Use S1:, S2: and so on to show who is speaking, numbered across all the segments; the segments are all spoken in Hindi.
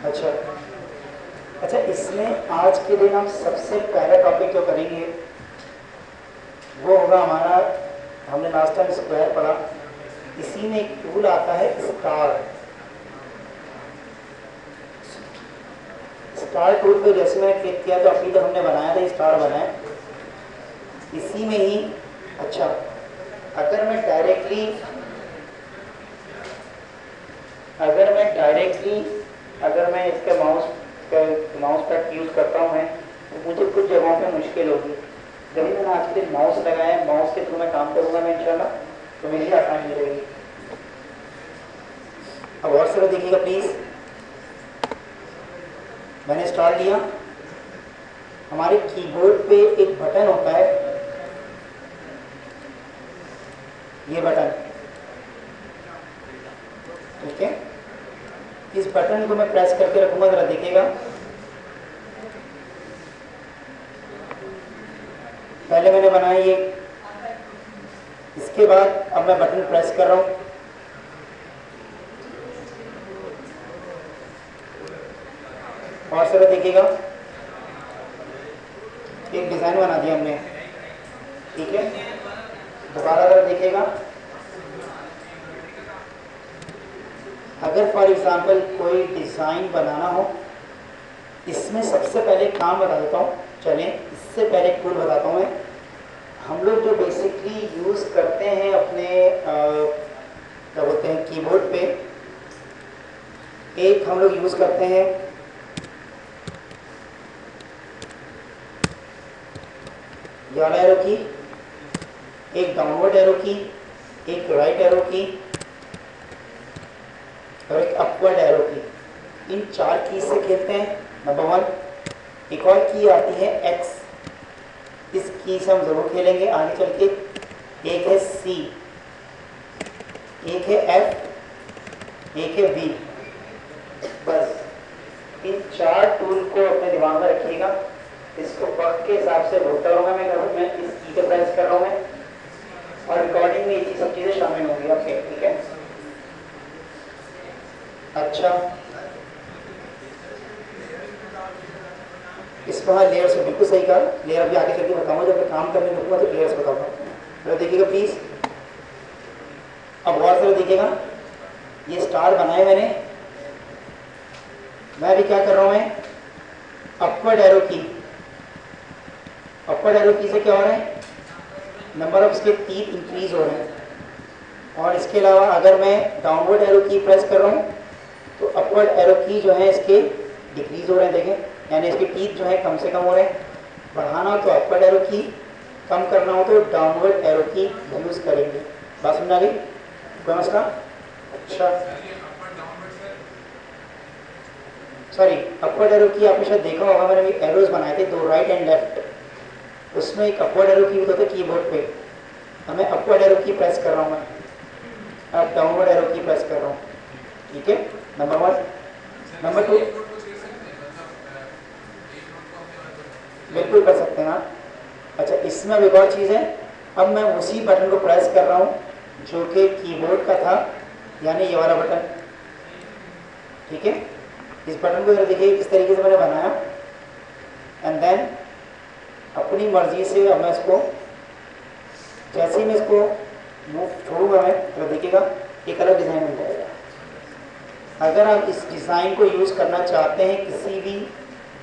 S1: अच्छा अच्छा, इसमें आज के दिन हम सबसे पहला टॉपिक जो करेंगे वो होगा हमारा, हमने लास्ट टाइम स्क्वायर पढ़ा, इसी में एक टूल आता है स्टार। स्टार टूल पे जैसे मैंने क्लिक किया तो अभी तक हमने बनाया था स्टार बनाया इसी में ही। अच्छा, अगर मैं डायरेक्टली अगर मैं इसका माउस पैड यूज़ करता हूँ मैं, तो मुझे कुछ जगहों पे मुश्किल होगी। जब मैंने आज के दिन माउस लगाया, माउस के थ्रू मैं काम करूँगा मैं इंशाल्लाह, तो मेरी आसानी रहेगी। अब और से देखिएगा प्लीज़, मैंने स्टार्ट लिया। हमारे कीबोर्ड पे एक बटन होता है, ये बटन, ठीक है। इस बटन को मैं प्रेस करके रखूंगा, जरा देखिएगा। पहले मैंने बनाया ये, इसके बाद अब मैं बटन प्रेस कर रहा हूं। और जरा देखिएगा, एक डिजाइन बना दिया हमने, ठीक है। दोबारा जरा देखिएगा, अगर फॉर एग्जांपल कोई डिज़ाइन बनाना हो, इसमें सबसे पहले काम बता देता हूँ। चलें, इससे पहले एक टूल बताता हूँ मैं। हम लोग जो बेसिकली यूज़ करते हैं अपने क्या बोलते हैं कीबोर्ड पे, एक हम लोग यूज़ करते हैं ये वाला एरो की, एक डाउनवर्ड एरो की, एक राइट एरो की और एक अपवर्ड एरो की। इन 4 की से खेलते हैं। नंबर 1। एक और की आती है एक्स, इस की से हम जरूर खेलेंगे आगे चल के। एक है सी, एक है एफ, एक है बी। बस इन 4 टूल को अपने दिमाग में रखिएगा। इसको वक्त के हिसाब से बोलता रहूँगा मैं इस की को प्रेस कर रहा हूँ मैं, और रिकॉर्डिंग में ये सब चीज़ें शामिल होंगी आपके, ठीक है। अच्छा, इस पर लेयर से बिल्कुल सही कहा। लेयर अभी आगे चल के बताऊंगा, जब मैं काम करने लगूंगा तो लेयर से बताऊंगा। जरा देखिएगा प्लीज़, अब और जरा देखिएगा, ये स्टार बनाए मैंने। मैं अभी क्या कर रहा हूँ, मैं अपवर्ड एरो की, अपवर्ड एरो की से क्या हो रहा है, नंबर ऑफ इसके टीथ इंक्रीज हो रहे हैं। और इसके अलावा अगर मैं डाउनवर्ड एरो की प्रेस कर रहा हूँ तो अपवर्ड एरो की जो है इसके डिक्रीज हो रहे हैं, देखें, यानी इसके टीथ जो है कम से कम हो रहे हैं। बढ़ाना हो तो अपवर्ड एरो की, कम करना हो तो डाउनवर्ड एरो की यूज़ करेंगे। बात समझ आ गई? कोई मसला? अच्छा, सॉरी, अपवर्ड एरो की आपने शायद देखा होगा, मैंने भी एरोज बनाए थे 2, राइट एंड लेफ्ट। उसमें एक अपवर्ड एरो की होता था कीबोर्ड पे, अब मैं अपवर्ड एरो की प्रेस कर रहा हूँ, मैं अब डाउनवर्ड एरो की प्रेस कर रहा हूँ, ठीक है। नंबर 1। नंबर 2, बिल्कुल कर सकते हैं आप। अच्छा, इसमें अब एक और चीज़ है, अब मैं उसी बटन को प्रेस कर रहा हूँ जो कि कीबोर्ड का था, यानी ये वाला बटन, ठीक है। इस बटन को जरा देखिए किस तरीके से मैंने बनाया, एंड देन अपनी मर्जी से अब मैं इसको, जैसे ही मैं इसको मूव छोड़ूंगा मैं, तो देखिएगा एक अलग डिज़ाइन बन जाएगा। अगर आप इस डिज़ाइन को यूज़ करना चाहते हैं किसी भी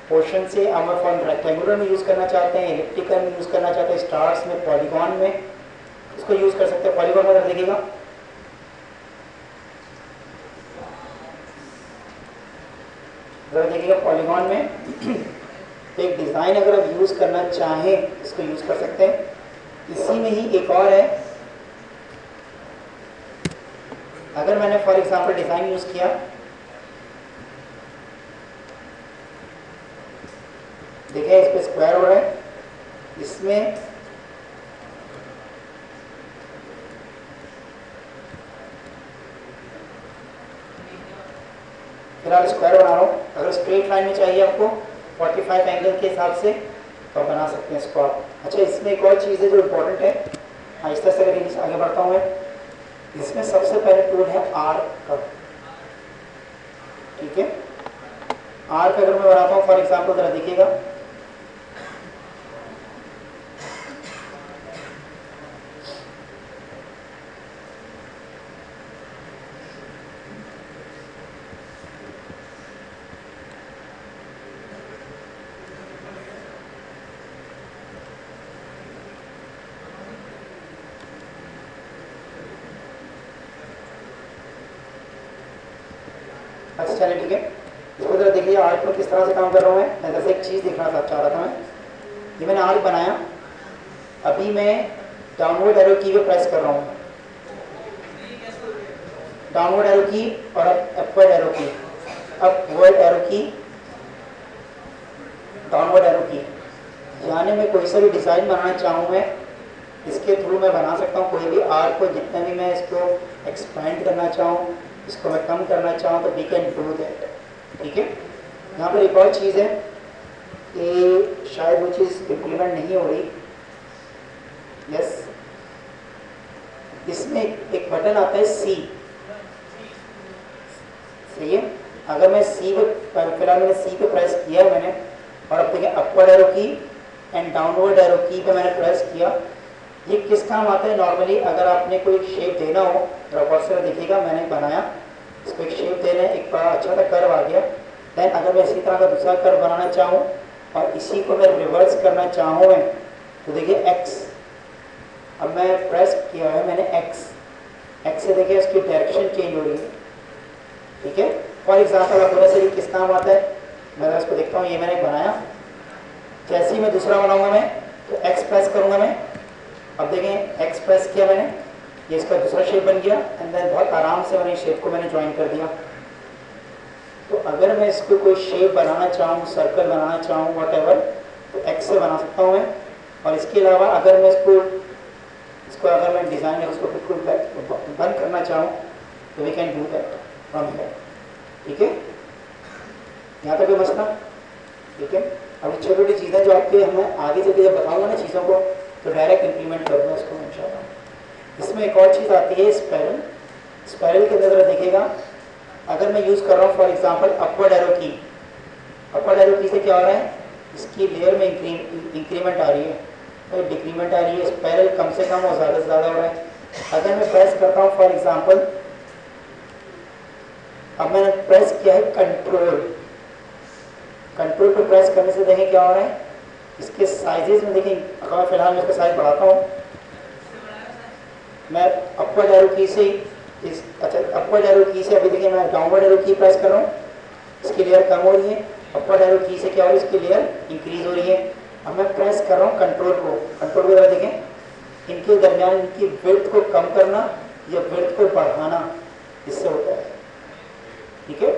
S1: पोर्शन से, हम फॉर्म रेक्टेंगुलर में यूज़ करना चाहते हैं, इलिप्टिकल में यूज़ करना चाहते हैं, स्टार्स में, पॉलीगॉन में, इसको यूज़ कर सकते हैं। पॉलीगॉन में देखिएगा, जरा देखिएगा पॉलीगॉन में एक डिज़ाइन अगर आप यूज़ करना चाहें इसको यूज़ कर सकते हैं। इसी में ही एक और है, अगर मैंने फॉर एग्जांपल डिज़ाइन यूज़ किया, देखिए इस पर स्क्वायर हो रहा है, इसमें फिलहाल स्क्वायर बना रहा हूँ। अगर स्ट्रेट लाइन में चाहिए आपको 45 एंगल के हिसाब से तो आप बना सकते हैं इसको आप। अच्छा, इसमें एक और चीज़ है जो इम्पोर्टेंट है, आहिस्ता से अगर आगे बढ़ता हूँ मैं, इसमें सबसे पहले टूल है आर्क का, ठीक है। आर्क अगर मैं बनाता हूँ फॉर एग्जाम्पल, ज़रा देखिएगा, अच्छा चलिए ठीक है, इसको ज़रा देखिए आर्क में किस तरह से काम कर रहा हूँ मैं जैसे एक चीज़ दिखना चाह रहा था मैं। ये मैंने आर्क बनाया, अभी मैं डाउनवर्ड एरो की पे प्रेस कर रहा हूँ, डाउनवर्ड एरो की और अपवर्ड एरो की, अपवर्ड एरो की, डाउनवर्ड एरो की, यानी मैं कोई सा भी डिज़ाइन बनाना चाहूँ मैं इसके थ्रू मैं बना सकता हूँ कोई भी आर्क को, जितना भी मैं इसको एक्सपेंड करना चाहूँ, इसको मैं कम करना चाहूँ तो वी कैन डू दैट। ठीक है, यहाँ पर एक और चीज़ है कि शायद वो चीज़ इम्प्लीमेंट नहीं हो रही। यस, इसमें एक बटन आता है सी, सही है, अगर मैं सी पे फिलहाल मैंने सी पे प्रेस किया मैंने, और अब देखिए अपवर्ड एरो की एंड डाउनवर्ड एरो की पे मैंने प्रेस किया। ये किस काम आता है नॉर्मली, अगर आपने कोई शेप देना हो, रबर से देखिएगा मैंने बनाया, इसको एक शेप देना है, एक बड़ा अच्छा सा कर्व आ गया। देन अगर मैं इसी तरह का दूसरा कर्व बनाना चाहूँ और इसी को मैं रिवर्स करना चाहूँ मैं, तो देखिए एक्स, अब मैं प्रेस किया है मैंने एक्स, एक्स से देखिए उसकी डायरेक्शन चेंज हो रही है। ठीक है, फॉर एग्जाम्पल आप बोले से किस काम आता है, मैं इसको देखता हूँ, ये मैंने बनाया, जैसे ही मैं दूसरा बनाऊंगा मैं तो एक्स प्रेस करूंगा मैं, अब देखें एक्स प्रेस किया मैंने, ये इसका दूसरा शेप बन गया एंड देन बहुत आराम से मैंने शेप को मैंने ज्वाइन कर दिया। तो अगर मैं इसको कोई शेप बनाना चाहूँ, सर्कल बनाना चाहूँ, वॉट तो एक्स से बना सकता हूँ मैं। और इसके अलावा अगर मैं इसको अगर मैं डिज़ाइन उसको बिल्कुल बंद करना चाहूँ तो we can do that from here. ठीक है, यहाँ तक कोई मसला? ठीक है, अब छोटी छोटी चीज़ें जो आपके हमें आगे चल के जब बताऊँगा ना चीज़ों को तो डायरेक्ट इम्प्लीमेंट करूँगा इसको इंशाल्लाह। इसमें एक और चीज़ आती है स्पायरल, स्पायरल के अंदर देखिएगा, अगर मैं यूज़ कर रहा हूँ फॉर एग्जांपल अपवर्ड एरो की, अपवर्ड एरो की से क्या हो रहा है, इसकी लेयर में इंक्रीमेंट आ रही है और डिक्रीमेंट आ रही है, स्पायरल कम से कम और ज़्यादा से ज़्यादा हो रहा है। अगर मैं प्रेस करता हूँ फॉर एग्जांपल, अब मैंने प्रेस किया है कंट्रोल, कंट्रोल पर प्रेस करने से देखें क्या हो रहा है, इसके साइजेस में देखें, अगर फिलहाल मैं इसका साइज बढ़ाता हूँ, मैं अपवर्ड एरो की से अच्छा अपवर्ड एरो की से अभी देखिए मैं डाउनवर्ड एरो की प्रेस कर रहा हूँ, इसकी लेयर कम हो रही है, अपवर्ड एरो की से क्या हो रही है, इसकी लेयर इंक्रीज हो रही है। अब मैं प्रेस कर रहा हूँ कंट्रोल को, कंट्रोल की तरह देखें, इनके दरमियान इनकी विड्थ को कम करना या विड्थ को बढ़ाना, इससे होता है। ठीक है,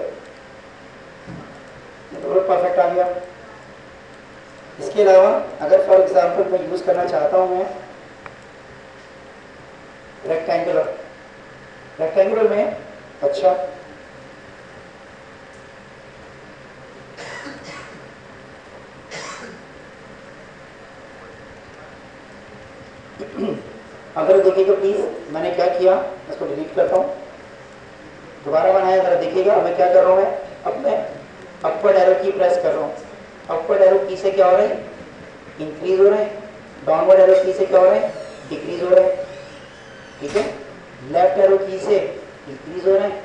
S1: तो परफेक्ट आ गया। इसके अलावा अगर फॉर एग्जांपल मैं यूज़ करना चाहता हूँ मैं रेक्टेंगुलर, रेक्टेंगुलर में अच्छा अगर देखिएगा प्लीज मैंने क्या किया, इसको डिलीट करता हूँ, दोबारा बनाया, जरा देखिएगा मैं क्या कर रहा हूँ, मैं अब मैं अपवर्ड एरो की प्रेस कर रहा हूँ, अपवर्ड एरो की से क्या हो रहा है, इंक्रीज हो रहा है, डाउनवर्ड एरो की से क्या हो रहा है, डिक्रीज हो रहा है। ठीक है, लेफ्ट एरो की से इंक्रीज हो रहा है,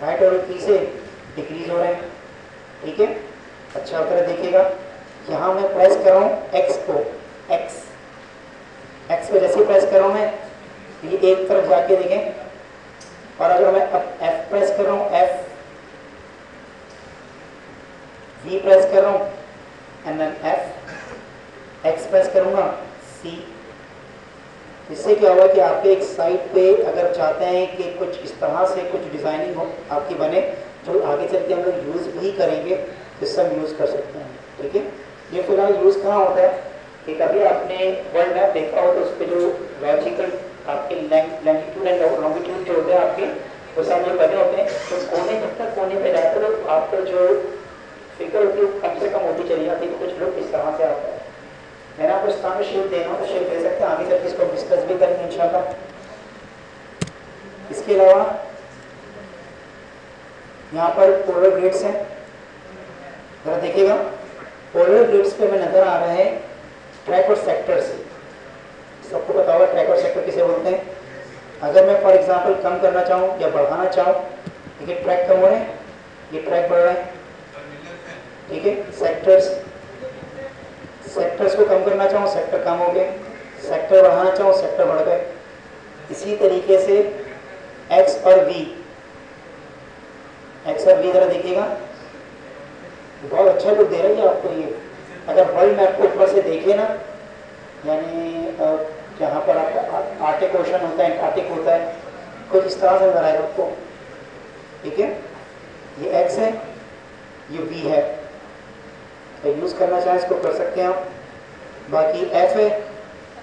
S1: राइट एरो की से डिक्रीज हो रहा है। ठीक है, अच्छा अगर देखिएगा यहाँ मैं प्रेस कर रहा हूँ एक्स को, एक्स एक्स पे जैसे प्रेस कर रहा हूँ मैं, ये एक तरफ जाके देखें, और अगर मैं अब एफ प्रेस कर रहा हूँ, एफ वी प्रेस कर रहा हूँ and then F, X press करूँगा सी। इससे क्या होगा कि आपके एक साइड पे अगर चाहते हैं कि कुछ इस तरह से कुछ डिज़ाइनिंग हो आपकी बने जो आगे चल के हम लोग यूज़ भी करेंगे, तो इससे हम यूज़ कर सकते हैं। ठीक है, ये फिलहाल यूज़ कहाँ होता है कि कभी आपने वर्ल्ड मैप देखा हो तो उस पर जो लॉजिकल आपके लैंगिट्यूड एंड लॉन्गिट्यूड जो होते हैं आपके वो सब जो बने होते हैं, तो कोने जब तक कोने पे जाते हैं तो आपका जो फिगर होती है कम से कम होती चली जाती है। कुछ लोग इस तरह से आता है, मैंने आपको इस तरह में शेप देना हो तो शेप दे सकते हैं, आगे चल के इसको डिस्कस भी करेंगे इंशाल्लाह। इसके अलावा यहाँ पर पोलर ग्रेड्स हैं, जरा देखिएगा, पोलर ग्रिड्स पे हमें नजर आ रहे हैं ट्रैक और सेक्टर्स। सबको पता होगा ट्रैक और सेक्टर किसे बोलते हैं। अगर मैं फॉर एग्जांपल कम करना चाहूँ या बढ़ाना चाहूँ, ठीक है, ट्रैक कम हो रहे हैं, ये ट्रैक बढ़ रहे हैं, ठीक है। सेक्टर्स को कम करना चाहूँ, सेक्टर कम हो गए, सेक्टर बढ़ाना चाहूँ, सेक्टर बढ़ गए। इसी तरीके से एक्स और वी जरा देखिएगा, बहुत अच्छा लुक दे रही है आपको ये। अगर वर्ल्ड मैप को ऊपर से देखे ना, यानी जहाँ पर आपका आर्टिक ओशन होता है, एंटार्क्टिक होता है, कुछ इस तरह से नजर आएगा आपको, ठीक है। ये एक्स है, ये वी है, तो यूज़ करना चाहें इसको कर सकते हैं आप। बाकी एफ है,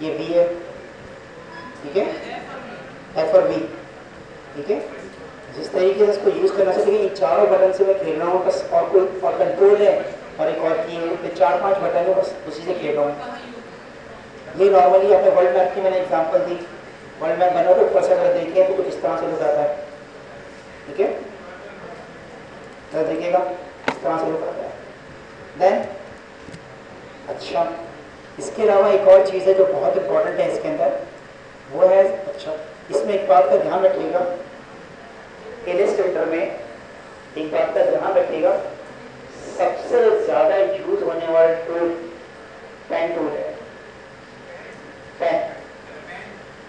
S1: ये वी है, ठीक है, एफ और वी, ठीक है। जिस तरीके से इसको यूज़ करना चाहिए, इन चारों बटन से मैं खेल रहा हूँ बस, और कोई और कंट्रोल है और एक और की है, 4-5 बटन है, बस उसी से खेल रहा हूँ। ये नॉर्मली अपने वर्ल्ड मैप की मैंने एग्जांपल दी। वर्ल्ड मैप बना तो ऊपर से अगर देखें तो कुछ इस तरह से लुक आता है, ठीक है, तो देखिएगा इस तरह से लुक आता है। देन अच्छा, इसके अलावा एक और चीज़ है जो बहुत इंपॉर्टेंट है इसके अंदर, वो है, अच्छा इसमें एक बात का ध्यान रखिएगा, इलस्ट्रेटर में एक बात का ध्यान रखिएगा, सबसे ज़्यादा यूज होने वाला टूल पेन टूल है।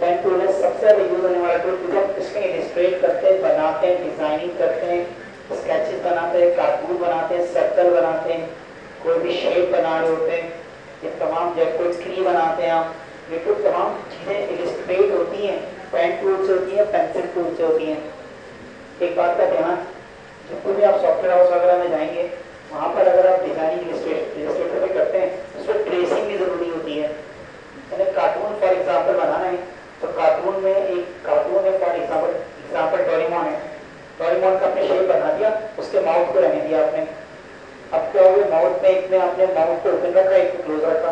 S1: पेन टूल है सबसे ज़्यादा यूज होने वाला टूल, क्योंकि हम इसमें इलस्ट्रेट करते हैं, बनाते हैं, डिजाइनिंग करते हैं, स्केचेस बनाते हैं, कार्टून बनाते हैं, सर्कल बनाते हैं, कोई भी शेप बना रहे होते हैं, ये तमाम, जब कोई ट्री बनाते हैं आप, ये तो तमाम चीज़ें इलस्ट्रेट होती हैं, पेन टूल से होती हैं, पेंसिल टूल से होती हैं। एक बात का ध्यान, जब भी आप सॉफ्टवेयर हाउस वगैरह में जाएंगे, वहाँ पर अगर आप डिजाइनिंग इलस्ट्रेटर भी करते हैं, उसमें ट्रेसिंग भी ज़रूरी होती है। यानी कार्टून फॉर एग्जाम्पल बनाना है, तो कार्टून में एक कार्टून है, फॉर एग्जाम्पल डोरेमोन है, डोरेमोन का आपने शेप बना दिया, उसके माउथ को रहने दिया आपने। अब क्या हुआ, माउथ में एक में आपने माउथ को ओपन रखा, एक को क्लोज रखा,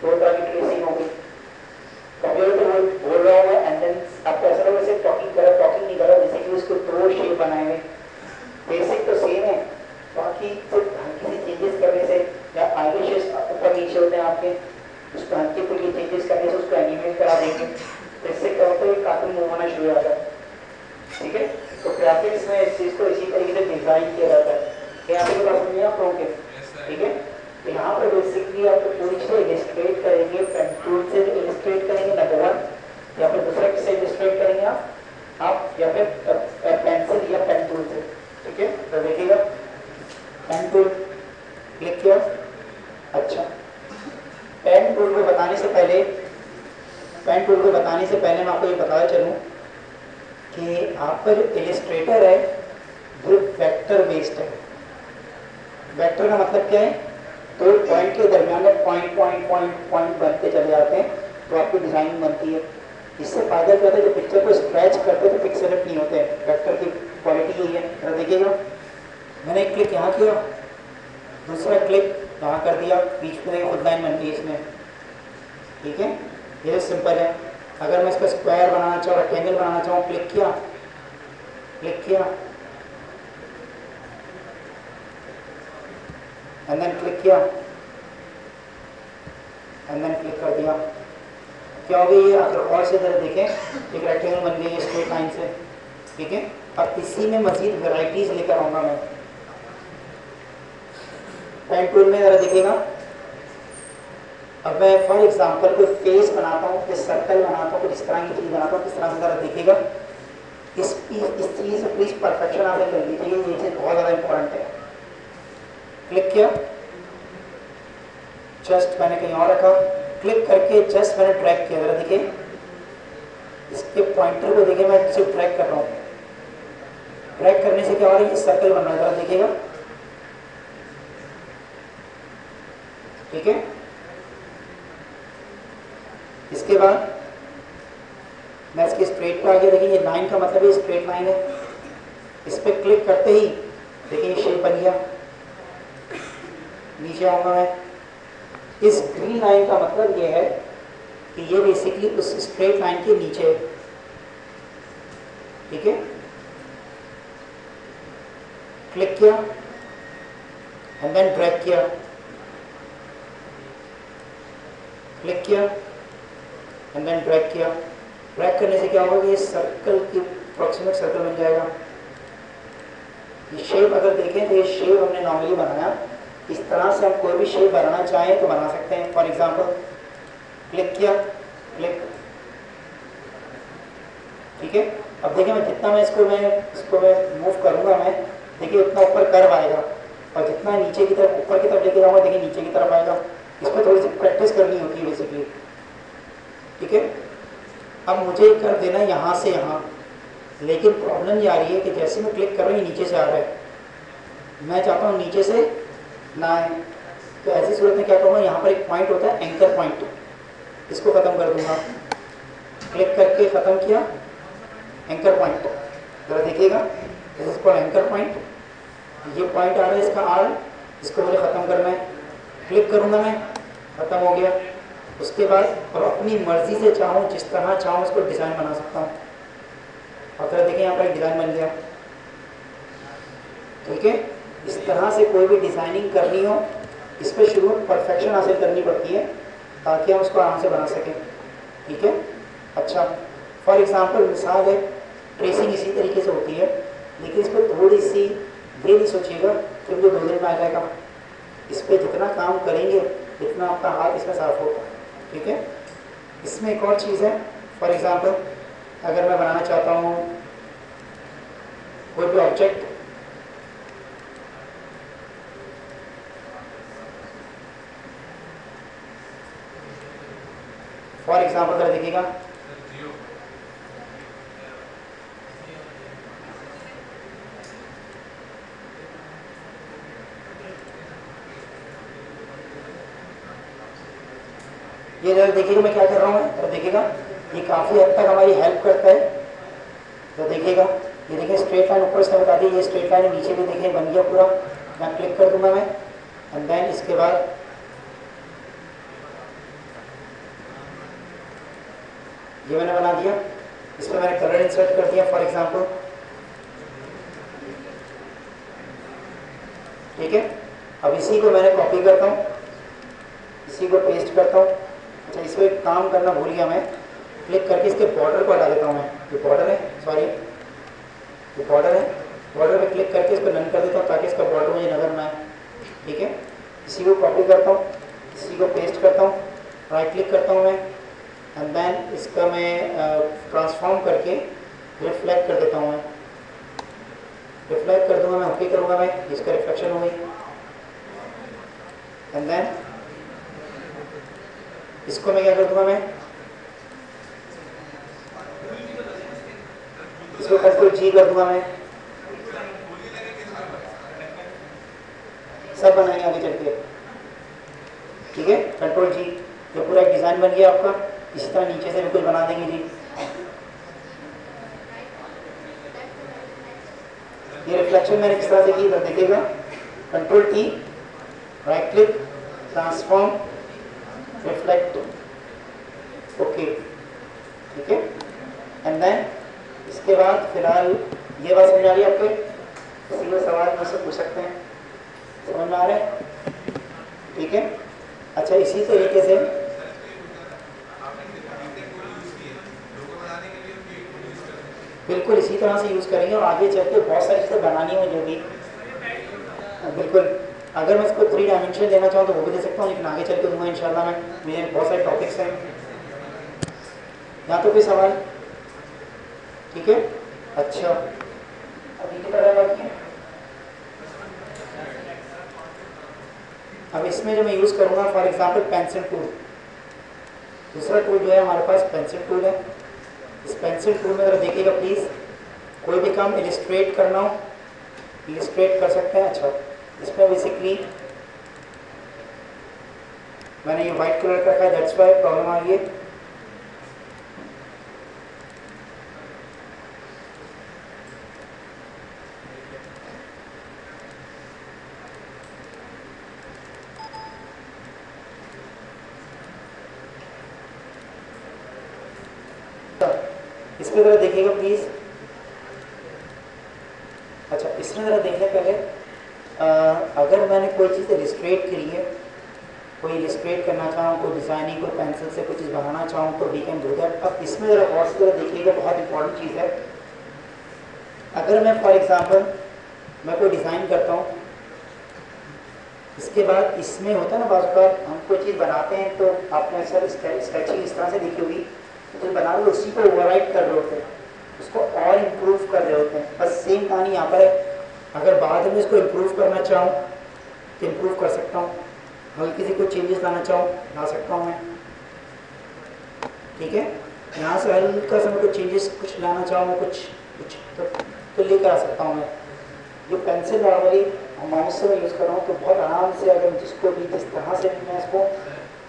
S1: दो तरह की ट्रेसिंग हो गई। कंप्यूटर तो वो बोल रहा होगा, एंड देन आपको ऐसा लगा जैसे टॉकिंग नहीं कर रहा, जैसे कि उसको दो शेप बनाए हुए। बेसिक तो सेम है, बाकी तो हल्की सी चेंजेस करने से, या आगे शेष ऊपर नीचे होते हैं आपके, उसको हल्की फुल्की चेंजेस करने से उसको एनिमेट करा देंगे, तो इससे क्या होता है, कार्टून मूव होना शुरू हो जाता है, ठीक है। तो ग्राफिक्स में इस चीज़ को इसी तरीके से डिजाइन किया जाता है। यहाँ पे बात समझिए आप लोगों के, ठीक है। यहाँ पर बेसिकली आप पूरी चीज़ें इलस्ट्रेट करेंगे, पेन टूल से इलस्ट्रेट करेंगे नंबर 1, या फिर दूसरा किससे इलस्ट्रेट करेंगे आप या फिर पेंसिल या पेन टूल से, ठीक है। तो देखिएगा, पेन टूल क्लिक किया। अच्छा, पेन टूल को बताने से पहले मैं आपको ये बताना चलूँ कि आप पर इलस्ट्रेटर है जो वेक्टर बेस्ड है। वेक्टर का मतलब क्या है, तो पॉइंट के दरमियान में पॉइंट बनते चले जाते हैं, तो आपकी डिजाइनिंग बनती है। इससे फायदा क्या होता है, जब पिक्चर को स्क्रैच करते हैं तो पिक्सेलेट नहीं होते हैं। वेक्टर की क्वालिटी यही है। जरा देखिएगा, मैंने एक क्लिक यहाँ किया, दूसरा क्लिक यहाँ कर दिया, बीच में खुद लाइन बन गई इसमें, ठीक है। ये सिंपल है। अगर मैं इसका स्क्वायर बनाना चाहूँ, रेक्टेंगल बनाना चाहूँ, क्लिक किया, एंड देन क्लिक किया, एंड देन क्लिक कर दिया, क्या हो गई ये, अगर और से तरह देखें, एक रेक्टेंगल बन गई है स्ट्रेट लाइन से, ठीक है। अब इसी में मजीद वैराइटीज लेकर आऊँगा मैं। पेन टूल में जरा देखिएगा, अब मैं फॉर एग्जांपल कोई फेस बनाता हूँ, कोई सर्कल बनाता हूँ, कुछ इस तरह की चीज़ बनाता हूँ, किस तरह से जरा देखिएगा। इस चीज़ से प्लीज़ परफेक्शन हासिल कर लीजिए, ये चीज़ बहुत ज़्यादा इंपॉर्टेंट है। क्लिक किया, जस्ट मैंने कहीं और रखा, क्लिक करके जस्ट मैंने ड्रैग किया, जरा देखिए इसके पॉइंटर को देखिए, मैं सिर्फ ड्रैग कर रहा हूँ। ड्रैग करने से क्या हो रहा है, ये सर्कल बन रहा है, जरा देखिएगा, ठीक है। इसके बाद मैं इसके स्ट्रेट पे आ गया, देखिए ये लाइन का मतलब ये स्ट्रेट लाइन है। इस पर क्लिक करते ही देखिए ये शेप बन गया। नीचे आऊँगा मैं, इस ग्रीन लाइन का मतलब ये है कि ये बेसिकली उस स्ट्रेट लाइन के नीचे है, ठीक है। क्लिक किया, एंड देन ड्रैग किया, क्लिक किया एंड देन ड्रैग किया। ड्रैग करने से क्या होगा कि ये सर्कल की अप्रोक्सीमेट सर्कल बन जाएगा। ये शेप अगर देखें तो ये शेप हमने नॉर्मली बनाया, इस तरह से हम कोई भी शेप बनाना चाहें तो बना सकते हैं। फॉर एग्जांपल क्लिक किया, क्लिक, ठीक है। अब देखिए मैं जितना मैं इसको मैं मूव करूंगा, मैं देखिए उतना ऊपर कर्व आएगा, और जितना नीचे की तरफ ऊपर की तरफ लेके जाऊंगा देखिए नीचे की तरफ आएगा। इस पर थोड़ी सी प्रैक्टिस करनी होती है बेसिकली, ठीक है। अब मुझे कर देना यहाँ से यहाँ, लेकिन प्रॉब्लम ये आ रही है कि जैसे मैं क्लिक कर रहा हूँ ये नीचे से आ रहा है, मैं चाहता हूँ नीचे से ना आए। तो ऐसी सूरत में क्या करूँगा, यहाँ पर एक पॉइंट होता है एंकर पॉइंट, इसको ख़त्म कर दूंगा। क्लिक करके ख़त्म किया, एंकर पॉइंट, ज़रा देखिएगा this is called anchor point. ये पॉइंट आ रहा है इसका आर, इसको मुझे ख़त्म करना है। क्लिक करूँगा मैं, ख़त्म हो गया। उसके बाद और अपनी मर्ज़ी से चाहूँ जिस तरह चाहूँ इसको डिज़ाइन बना सकता हूँ। और फिर देखिए यहाँ पर एक डिज़ाइन बन गया, ठीक है। इस तरह से कोई भी डिज़ाइनिंग करनी हो, इस पर शुरू में परफेक्शन हासिल करनी पड़ती है ताकि हम उसको आराम से बना सकें, ठीक है। अच्छा, फॉर एग्जांपल मिसाल है, ट्रेसिंग इसी तरीके से होती है, लेकिन इस पर थोड़ी सी ये नहीं सोचिएगा कि मुझे 2 दिन में आ जाएगा। इस पर जितना काम करेंगे जितना आपका हाथ इसमें साफ होगा, ठीक है। इसमें एक और चीज़ है, फॉर एग्जांपल अगर मैं बनाना चाहता हूँ कोई भी ऑब्जेक्ट, फॉर एग्जांपल जरा देखिएगा, ये जरा देखिएगा मैं क्या कर रहा हूँ, तो देखिएगा ये काफ़ी हद तक हमारी हेल्प करता है। तो देखिएगा ये देखिए स्ट्रेट लाइन ऊपर से बता दी, ये स्ट्रेट लाइन नीचे भी देखिए बन गया पूरा। मैं क्लिक कर दूंगा मैं, एंड देन इसके बाद ये मैंने बना दिया। इस पर मैंने कलर इंसर्ट कर दिया फॉर एग्जांपल, ठीक है। अब इसी को मैंने कॉपी करता हूँ, इसी को पेस्ट करता हूँ। अच्छा, इसको एक काम करना भूल गया मैं, क्लिक करके इसके बॉर्डर को हटा देता हूँ मैं। ये बॉर्डर है, सॉरी ये बॉर्डर है, बॉर्डर पे क्लिक करके इसको नन कर देता हूँ ताकि इसका बॉर्डर मुझे नजर ना आए, ठीक है। इसी को कॉपी करता हूँ, इसी को पेस्ट करता हूँ, राइट क्लिक करता हूँ मैं, एंड देन इसका मैं ट्रांसफॉर्म करके रिफ्लेक्ट कर देता हूँ मैं। रिफ्लेक्ट कर दूंगा मैं, ओके करूँगा मैं, इसका रिफ्लेक्शन हो गई। एंड देन इसको मैं क्या कर दूंगा मैं, इसको कंट्रोल जी कर दूंगा मैं, सब बनाएंगे आगे चल के, ठीक है। कंट्रोल जी, ये पूरा एक डिज़ाइन बन गया आपका। इसी तरह नीचे से भी कुछ बना देंगे जी। ये रिफ्लेक्शन मैंने किस तरह से की, देखिएगा control T, right click, transform, reflect, okay, ठीक है। एंड देन इसके बाद फिलहाल ये बात समझ आ रही है आपको, किसी को सवाल मुझसे पूछ सकते हैं, समझ में आ रहा है, ठीक है। अच्छा, इसी तरीके से बिल्कुल इसी तरह से यूज़ करेंगे, और आगे चल के बहुत सारी चीज़ें बनानी हो जो भी, बिल्कुल अगर मैं इसको 3 डायमेंशन देना चाहूँ तो वो भी दे सकता हूँ, लेकिन आगे चल के दूंगा इंशाल्लाह। मैं मेरे बहुत सारे टॉपिक्स हैं। यहाँ तो कोई सवाल, ठीक है। अच्छा, अभी की तरह बात की, अब इसमें जो मैं यूज़ करूँगा फॉर एग्जांपल पेंसिल टूल, दूसरा टूल जो है हमारे पास पेंसिल टूल है। इस पेंसिल टूल में अगर देखिएगा प्लीज़, कोई भी काम इलिस्ट्रेट करना हो इलिस्ट्रेट कर सकते हैं। अच्छा, इसमें बेसिकली मैंने ये वाइट कलर का रखा है, दैट्स वाई प्रॉब्लम आ रही है। इसमें ज़रा देखिएगा प्लीज़। अच्छा, इसमें ज़रा देखने पहले अगर मैंने कोई चीज़ इलिस्ट्रेट करी है, कोई इलिस्ट्रेट करना चाहूँ, कोई डिज़ाइनिंग, कोई पेंसिल से कोई चीज़ बनाना चाहूँ तो वी कैन डू दैट। अब इसमें ज़रा गौर से ज़रा देखिएगा, बहुत इंपॉर्टेंट चीज़ है। अगर मैं फॉर एग्ज़ाम्पल मैं कोई डिज़ाइन करता हूँ, इसके बाद इसमें होता है ना, बाज़ बार हम कोई चीज़ बनाते हैं तो आपने अक्सर स्केचिंग इस तरह से देखी होगी, तो बना रहे उसी को ओवरराइड कर रहे होते हैं, उसको और इम्प्रूव कर रहे होते हैं। बस सेम कहानी यहाँ पर है। अगर बाद में इसको इम्प्रूव करना चाहूँ तो इम्प्रूव कर सकता हूँ, हल्की सी कोई चेंजेस लाना चाहूँ ला सकता हूँ मैं, ठीक है। यहाँ से हल्का सा मैं कोई चेंजेस कुछ लाना चाहूँ मैं, कुछ कुछ तो लेकर आ सकता हूँ मैं। जो पेंसिल नॉर्मली माउस से मैं यूज़ कर रहा हूँ तो बहुत आराम से, अगर जिसको भी जिस तरह से मैं इसको,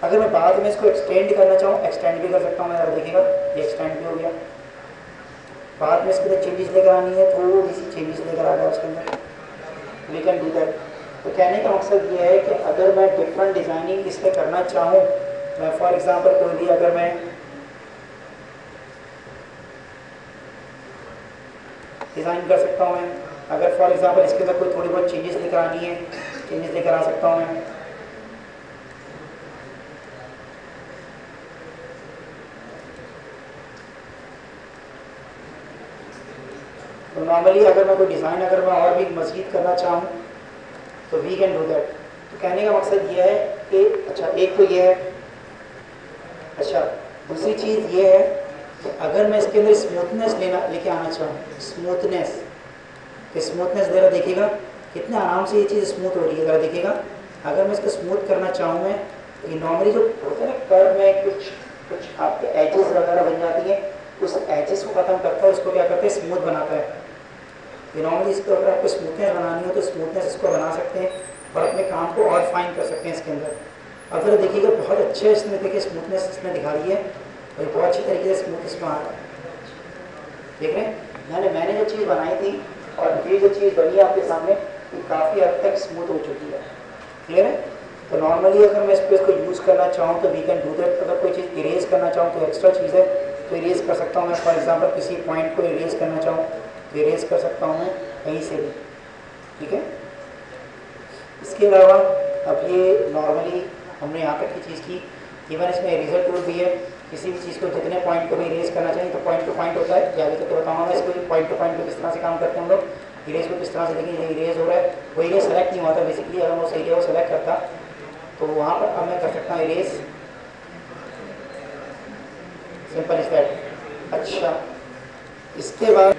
S1: अगर मैं बाद में इसको एक्सटेंड करना चाहूँ एक्सटेंड भी कर सकता हूँ मैं। ज़रा देखिएगा, ये एक्सटेंड भी हो गया। बाद में इसके अंदर चेंजेस लेकर आनी है, थोड़ी सी चेंजेस लेकर आ गया उसके अंदर, वी कैन डू दैट। तो कहने का मकसद ये है कि अगर मैं डिफरेंट डिज़ाइनिंग इस पर करना चाहूँ, मैं फॉर एग्ज़ाम्पल कोई भी अगर मैं डिज़ाइन कर सकता हूँ मैं, अगर फॉर एग्ज़ाम्पल इसके अंदर कोई थोड़ी बहुत चेंजेस लेकर आनी है, चेंजेस लेकर आ सकता हूँ मैं। तो नॉर्मली अगर मैं कोई डिज़ाइन अगर मैं और भी मज़ीद करना चाहूँ तो वी कैन डू दैट। तो कहने का मकसद ये है कि अच्छा, एक तो ये है। अच्छा, दूसरी चीज़ ये है कि अगर मैं इसके अंदर स्मूथनेस लेके आना चाहूँ, स्मूथनेस, तो स्मूथनेस ज़रा देखिएगा कितने आराम से ये चीज़ स्मूथ हो रही है, ज़रा देखिएगा। अगर मैं इसको स्मूथ करना चाहूँ मैं, तो ये नॉर्मली जो होता है ना कर्व में कुछ आपके एजेस वगैरह बन जाती हैं, उस एजेस को ख़त्म करता है, उसको क्या करते हैं, स्मूथ बनाता है। ये नॉर्मली इसको अगर आपको स्मूथनेस बनानी हो तो स्मूथनेस इसको बना सकते हैं और अपने काम को और फाइन कर सकते हैं इसके अंदर। अब जरा देखिएगा, बहुत अच्छे इसमें देखिए स्मूथनेस इसमें दिखा रही है और बहुत अच्छी तरीके से स्मूथ इसमें आ रहा है, देख रहे हैं। मैंने जो चीज़ बनाई थी और ये जो चीज़ बनी है आपके सामने, ये काफ़ी हद तक स्मूथ हो चुकी है, क्लियर है। तो नॉर्मली अगर मैं इस पर इसको यूज़ करना चाहूँ तो वी कैन डू दैट। अगर कोई चीज़ इरेज करना चाहूँ तो एक्स्ट्रा चीज़ है तो इरेज कर सकता हूँ मैं। फॉर एग्जांपल किसी पॉइंट को इरेज करना चाहूँ तो इरेज कर सकता हूँ मैं कहीं से भी, ठीक है। इसके अलावा अब ये नॉर्मली हमने यहाँ तक की चीज़ की, इवन इसमें इरेजर टूल भी है। किसी भी चीज़ को जितने पॉइंट को भी इरेज करना चाहिए तो पॉइंट टू पॉइंट होता है, आगे तो बताऊँगा मैं इसको पॉइंट टू पॉइंट को किस तरह से काम करते हैं हम लोग। इरेज को किस तरह से देखिए, इरेज हो रहा है, वो इरेज सेलेक्ट नहीं हुआ था बेसिकली। अगर मैं उस एरिया को सेलेक्ट करता तो वहाँ पर अब मैं कर सकता हूँ इरेज, सिंपल इज दैट। अच्छा, इसके बाद